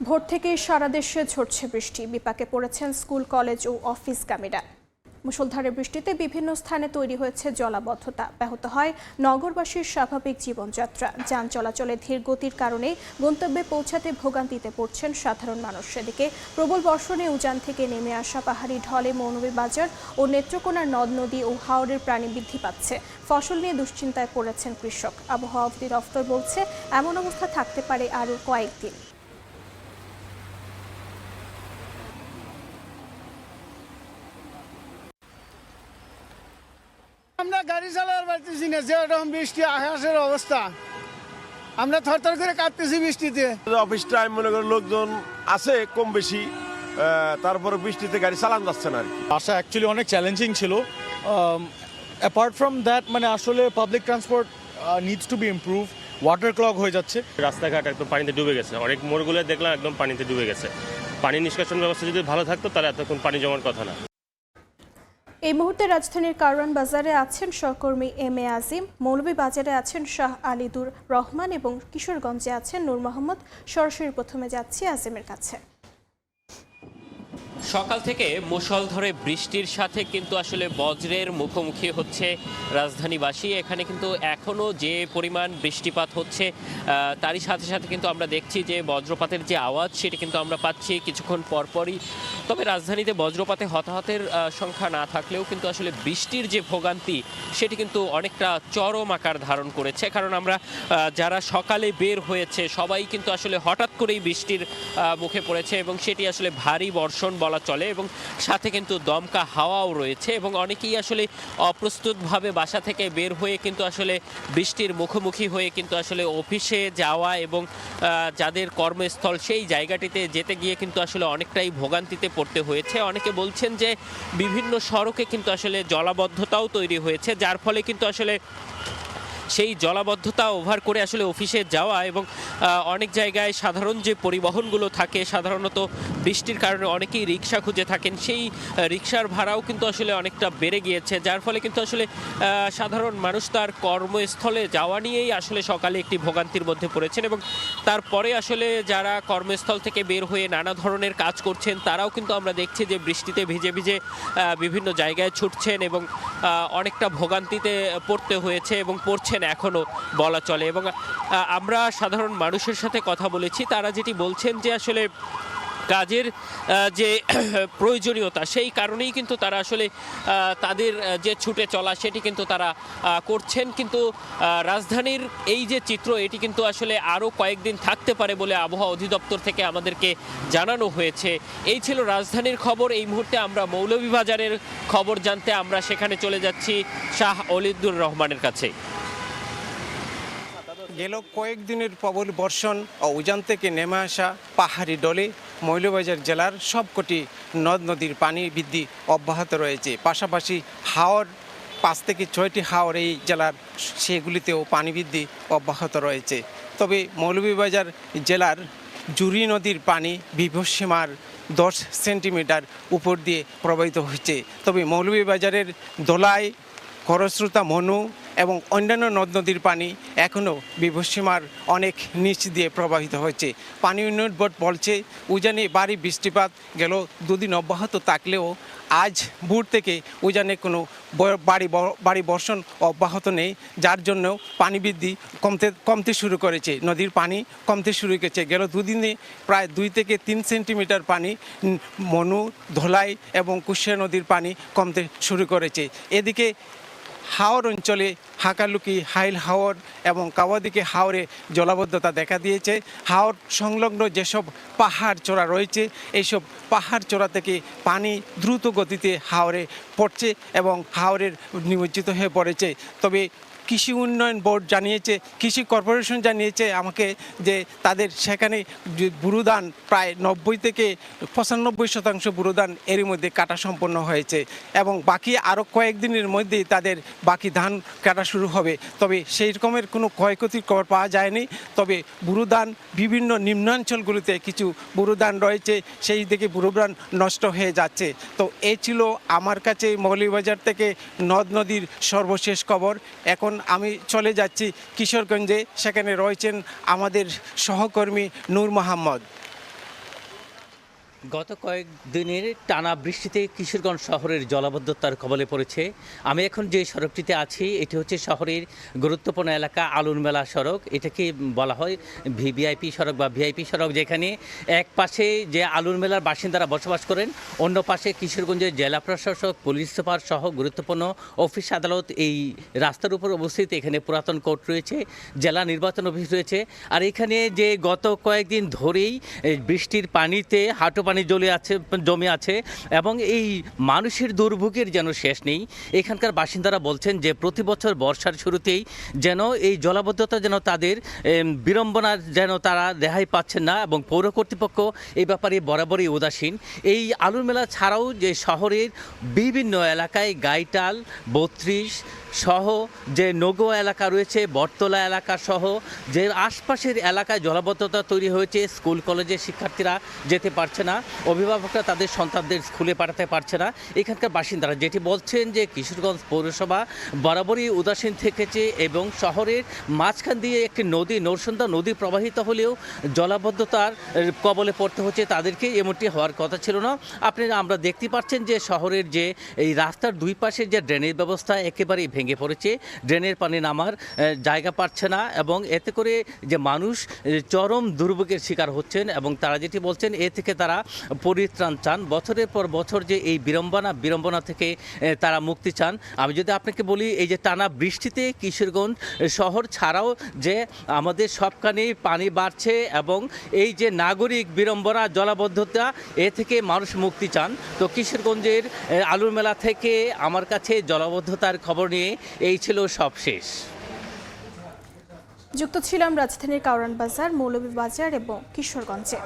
ভোর থেকেই সারা দেশে ঝরছে বৃষ্টি। বিপাকে পড়েছেন স্কুল, কলেজ ও অফিসগামীরা। মুষলধারে বৃষ্টিতে বিভিন্ন স্থানে তৈরি হয়েছে জলাবদ্ধতা। ব্যাহত হয় নগরবাসীর স্বাভাবিক জীবনযাত্রা। যান চলাচলে ধীর গতির কারণে গন্তব্যে পৌঁছাতে ভোগান্তিতে পড়ছেন সাধারণ মানুষ। এদিকে প্রবল বর্ষণে উজান থেকে নেমে আসা পাহাড়ি ঢলে মৌলভীবাজার ও নেত্রকোনার নদ নদী ও হাওরের প্রাণী বৃদ্ধি পাচ্ছে। ফসল নিয়ে দুশ্চিন্তায় পড়েছেন কৃষক। আবহাওয়া অধিদপ্তর বলছে এমন অবস্থা থাকতে পারে আরও কয়েকদিন। আমরা গাড়ি চালাতে পারতেছি না, যেরকম বৃষ্টি আকাশের অবস্থা, আমরা থরথর করে কাঁপতেছি বৃষ্টিতে। অফিস টাইম মনে করেন লোকজন আছে কম বেশি, তারপরে বৃষ্টিতে গাড়ি চালানো যাচ্ছে না আর কি। আসা অ্যাকচুয়ালি অনেক চ্যালেঞ্জিং ছিল। অ্যাপার্ট ফ্রম দ্যাট মানে আসলে public transport needs to be improve. Water clog হয়ে যাচ্ছে, রাস্তাঘাট একদম পানিতে ডুবে গেছে। অনেক মোড়গুলো দেখলাম একদম পানিতে ডুবে গেছে। পানি নিষ্কাশন ব্যবস্থা যদি ভালো থাকতো তাহলে এতক্ষণ পানি জমার কথা না। এই মুহূর্তে রাজধানীর কারওয়ান বাজারে আছেন সহকর্মী এম এ আজিম, মৌলভীবাজারে আছেন শাহ আলিদুর রহমান এবং কিশোরগঞ্জে আছেন নূর মোহাম্মদ। সরাসরি প্রথমে যাচ্ছি আজিমের কাছে। সকাল থেকে মুষলধারে বৃষ্টির সাথে কিন্তু আসলে বজ্রের মুখোমুখি হচ্ছে রাজধানীবাসী। এখানে কিন্তু এখনও যে পরিমাণ বৃষ্টিপাত হচ্ছে তারই সাথে সাথে কিন্তু আমরা দেখছি যে বজ্রপাতের যে আওয়াজ সেটি কিন্তু আমরা পাচ্ছি কিছুক্ষণ পরপরই। তবে রাজধানীতে বজ্রপাতে হতাহতের সংখ্যা না থাকলেও কিন্তু আসলে বৃষ্টির যে ভোগান্তি সেটি কিন্তু অনেকটা চরম আকার ধারণ করেছে। কারণ আমরা যারা সকালে বের হয়েছে সবাই কিন্তু আসলে হঠাৎ করেই বৃষ্টির মুখে পড়েছে এবং সেটি আসলে ভারী বর্ষণ বলা চলে এবং সাথে কিন্তু দমকা হাওয়াও রয়েছে এবং অনেকেই আসলে অপ্রস্তুতভাবে বাসা থেকে বের হয়ে কিন্তু আসলে বৃষ্টির মুখোমুখি হয়ে কিন্তু আসলে অফিসে যাওয়া এবং যাদের কর্মস্থল সেই জায়গাটিতে যেতে গিয়ে কিন্তু আসলে অনেকটাই ভোগান্তিতে পড়তে হয়েছে। অনেকে বলছেন যে বিভিন্ন সড়কে কিন্তু আসলে জলাবদ্ধতাও তৈরি হয়েছে, যার ফলে কিন্তু আসলে সেই জলাবদ্ধতা ওভার করে আসলে অফিসে যাওয়া এবং অনেক জায়গায় সাধারণ যে পরিবহনগুলো থাকে সাধারণত বৃষ্টির কারণে অনেকেই রিক্সা খুঁজে থাকেন, সেই রিক্সার ভাড়াও কিন্তু আসলে অনেকটা বেড়ে গিয়েছে, যার ফলে কিন্তু আসলে সাধারণ মানুষ তার কর্মস্থলে যাওয়া নিয়েই আসলে সকালে একটি ভোগান্তির মধ্যে পড়েছেন এবং তারপরে আসলে যারা কর্মস্থল থেকে বের হয়ে নানা ধরনের কাজ করছেন তারাও কিন্তু আমরা দেখছি যে বৃষ্টিতে ভিজে ভিজে বিভিন্ন জায়গায় ছুটছেন এবং অনেকটা ভোগান্তিতে পড়তে হয়েছে এবং পড়ছেন এখনো বলা চলে। এবং আমরা সাধারণ মানুষের সাথে কথা বলেছি, তারা যেটি বলছেন যে আসলে কাজের যে প্রয়োজনীয়তা সেই কারণেই কিন্তু তারা আসলে তাদের যে ছুটে চলা সেটি কিন্তু তারা করছেন। কিন্তু রাজধানীর এই যে চিত্র এটি কিন্তু আসলে আরও কয়েকদিন থাকতে পারে বলে আবহাওয়া অধিদপ্তর থেকে আমাদেরকে জানানো হয়েছে। এই ছিল রাজধানীর খবর। এই মুহূর্তে আমরা মৌলভীবাজারের খবর জানতে আমরা সেখানে চলে যাচ্ছি শাহ আলিদুর রহমানের কাছে। গেল কয়েকদিনের প্রবল বর্ষণ ও উজান থেকে নেমে আসা পাহাড়ি ডলে মৌলভীবাজার জেলার সবকটি নদ নদীর পানি বৃদ্ধি অব্যাহত রয়েছে। পাশাপাশি হাওর 5 থেকে 6টি হাওর এই জেলার, সেগুলিতেও পানি বৃদ্ধি অব্যাহত রয়েছে। তবে মৌলভীবাজার জেলার জুরি নদীর পানি বিপদসীমার 10 সেন্টিমিটার উপর দিয়ে প্রবাহিত হচ্ছে। তবে মৌলভীবাজারের দোলাই, খরস্রোতা, মনু এবং অন্যান্য নদ নদীর পানি এখনও বিপদসীমার অনেক নিচ দিয়ে প্রবাহিত হচ্ছে। পানি উন্নয়ন বোর্ড বলছে উজানে ভারী বৃষ্টিপাত গেল 2 দিন অব্যাহত থাকলেও আজ ভোর থেকে উজানে কোনো ভারী বর্ষণ অব্যাহত নেই, যার জন্য পানি বৃদ্ধি কমতে শুরু করেছে। নদীর পানি কমতে শুরু করেছে। গেল 2 দিনে প্রায় 2 থেকে 3 সেন্টিমিটার পানি মনু, ধলাই এবং কুশিয়া নদীর পানি কমতে শুরু করেছে। এদিকে হাওর অঞ্চলে হাকালুকি, হাইল হাওর এবং কাওয়াদিকে হাওরে জলাবদ্ধতা দেখা দিয়েছে। হাওর সংলগ্ন যেসব পাহাড় চূড়া রয়েছে এইসব পাহাড় চূড়া থেকে পানি দ্রুত গতিতে হাওরে পড়ছে এবং হাওরের নিমজ্জিত হয়ে পড়েছে। তবে কৃষি উন্নয়ন বোর্ড জানিয়েছে, কৃষি কর্পোরেশন জানিয়েছে আমাকে যে তাদের সেখানে বুরুদান প্রায় 90 থেকে 95% বুরুদান এরই মধ্যে কাটা সম্পন্ন হয়েছে এবং বাকি আরও কয়েকদিনের মধ্যেই তাদের বাকি ধান কাটা শুরু হবে। তবে সেই রকমের কোনো ক্ষয়ক্ষতির খবর পাওয়া যায়নি। তবে বুরুদান বিভিন্ন নিম্নাঞ্চলগুলিতে কিছু বুরুদান রয়েছে, সেই দিকে বুরুদান নষ্ট হয়ে যাচ্ছে। তো এই ছিল আমার কাছে মৌলভীবাজার থেকে নদ নদীর সর্বশেষ খবর। এখন আমি চলে যাচ্ছি কিশোরগঞ্জে, সেখানে রয়েছেন আমাদের সহকর্মী নূর মোহাম্মদ। গত কয়েকদিনের টানা বৃষ্টিতে কিশোরগঞ্জ শহরের জলাবদ্ধতার কবলে পড়েছে। আমি এখন যে সড়কটিতে আছি এটি হচ্ছে শহরের গুরুত্বপূর্ণ এলাকা আলুর মেলা সড়ক। এটাকে বলা হয় ভিভিআইপি সড়ক বা ভিআইপি সড়ক, যেখানে এক পাশে যে আলুর মেলার বাসিন্দারা বসবাস করেন, অন্য পাশে কিশোরগঞ্জের জেলা প্রশাসক, পুলিশ সুপার সহ গুরুত্বপূর্ণ অফিস আদালত এই রাস্তার উপর অবস্থিত। এখানে পুরাতন কোর্ট রয়েছে, জেলা নির্বাচন অফিস রয়েছে। আর এখানে যে গত কয়েকদিন ধরেই বৃষ্টির পানিতে হাঁটু পানি জমে আছে এবং এই মানুষের দুর্ভোগের যেন শেষ নেই। এখানকার বাসিন্দারা বলছেন যে প্রতি বছর বর্ষার শুরুতেই যেন এই জলাবদ্ধতা যেন তাদের বিড়ম্বনা যেন তারা রেহাই পাচ্ছেন না, এবং পৌর কর্তৃপক্ষ এই ব্যাপারে বরাবরই উদাসীন। এই আলুর মেলা ছাড়াও যে শহরের বিভিন্ন এলাকায় গাইটাল 32 সহ যে নগো এলাকা রয়েছে, বটতলা এলাকা সহ যে আশপাশের এলাকায় জলাবদ্ধতা তৈরি হয়েছে। স্কুল কলেজের শিক্ষার্থীরা যেতে পারছে না, অভিভাবকরা তাদের সন্তানদের স্কুলে পাঠাতে পারছে না। এখানকার বাসিন্দারা যেটি বলছেন যে কিশোরগঞ্জ পৌরসভা বরাবরই উদাসীন থেকেছে এবং শহরের মাঝখান দিয়ে একটি নদী, নরসুন্দা নদী প্রবাহিত হলেও জলাবদ্ধতার কবলে পড়তে হচ্ছে তাদেরকে। এমনটি হওয়ার কথা ছিল না। আমরা দেখতে পাচ্ছেন যে শহরের যে এই রাস্তার দুই পাশের যে ড্রেনের ব্যবস্থা একেবারেই ভেঙে পড়েছে, ড্রেনের পানি নামার জায়গা পাচ্ছে না, এবং এতে করে যে মানুষ চরম দুর্ভোগের শিকার হচ্ছেন এবং তারা যেটি বলছেন এ থেকে তারা পরিত্রাণ চান। বছরের পর বছর যে এই বিড়ম্বনা থেকে তারা মুক্তি চান। আমি যদি আপনাকে বলি, এই যে টানা বৃষ্টিতে কিশোরগঞ্জ শহর ছাড়াও যে আমাদের সবখানেই পানি বাড়ছে এবং এই যে নাগরিক বিড়ম্বনা, জলাবদ্ধতা, এ থেকে মানুষ মুক্তি চান। তো কিশোরগঞ্জের আলুর মেলা থেকে আমার কাছে জলাবদ্ধতার খবর নিয়ে এই ছিল সব শেষ। যুক্ত ছিলাম রাজধানীর কারওয়ান বাজার, মৌলভীবাজার এবং কিশোরগঞ্জে।